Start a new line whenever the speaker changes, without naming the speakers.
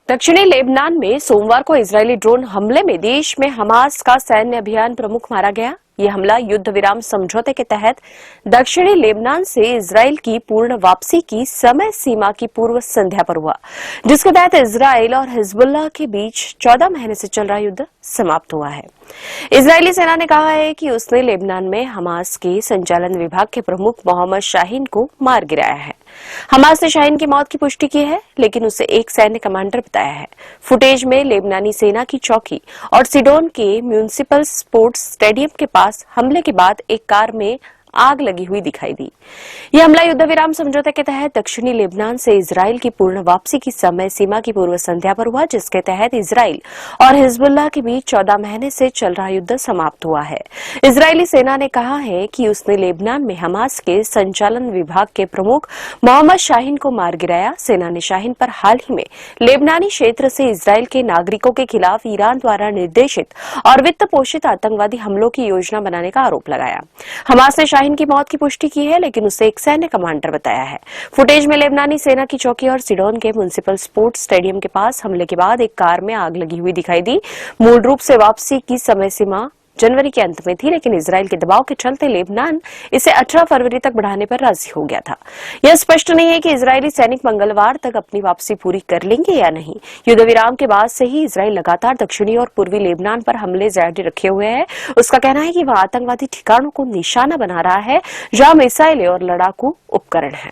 दक्षिणी लेबनान में सोमवार को इजरायली ड्रोन हमले में देश में हमास का सैन्य अभियान प्रमुख मारा गया। ये हमला युद्ध विराम समझौते के तहत दक्षिणी लेबनान से इजरायल की पूर्ण वापसी की समय सीमा की पूर्व संध्या पर हुआ, जिसके तहत इजरायल और हिजबुल्लाह के बीच 14 महीने से चल रहा युद्ध समाप्त हुआ है। इजरायली सेना ने कहा है कि उसने लेबनान में हमास के संचालन विभाग के प्रमुख मोहम्मद शाहीन को मार गिराया है। हमास ने शाहीन की मौत की पुष्टि की है, लेकिन उसे एक सैन्य कमांडर बताया है। फुटेज में लेबनानी सेना की चौकी और सिडोन के म्यूनिसिपल स्पोर्ट्स स्टेडियम के पास हमले के बाद एक कार में आग लगी हुई दिखाई दी। यह हमला युद्ध विराम समझौते के तहत दक्षिणी लेबनान से इजरायल की पूर्ण वापसी की समय सीमा की पूर्व संध्या पर हुआ, जिसके तहत इजरायल और हिजबुल्लाह के बीच 14 महीने से चल रहा युद्ध समाप्त हुआ है। इजरायली सेना ने कहा है कि उसने लेबनान में हमास के संचालन विभाग के प्रमुख मोहम्मद शाहीन को मार गिराया। सेना ने शाहीन पर हाल ही में लेबनानी क्षेत्र से इजरायल के नागरिकों के खिलाफ ईरान द्वारा निर्देशित और वित्त पोषित आतंकवादी हमलों की योजना बनाने का आरोप लगाया। हमास ने शाहीन की मौत की पुष्टि की है, लेकिन उसे एक सैन्य कमांडर बताया है। फुटेज में लेबनानी सेना की चौकी और सिडोन के म्यूनिसिपल स्पोर्ट्स स्टेडियम के पास हमले के बाद एक कार में आग लगी हुई दिखाई दी। मूल रूप से वापसी की समय सीमा जनवरी के अंत में थी, लेकिन इजरायल के दबाव के चलते लेबनान इसे 18 फरवरी तक बढ़ाने पर राजी हो गया था। यह स्पष्ट नहीं है कि इजरायली सैनिक मंगलवार तक अपनी वापसी पूरी कर लेंगे या नहीं। युद्ध विराम के बाद से ही इजरायल लगातार दक्षिणी और पूर्वी लेबनान पर हमले जारी रखे हुए है। उसका कहना है कि वह आतंकवादी ठिकानों को निशाना बना रहा है, जहां मिसाइलें और लड़ाकू उपकरण हैं।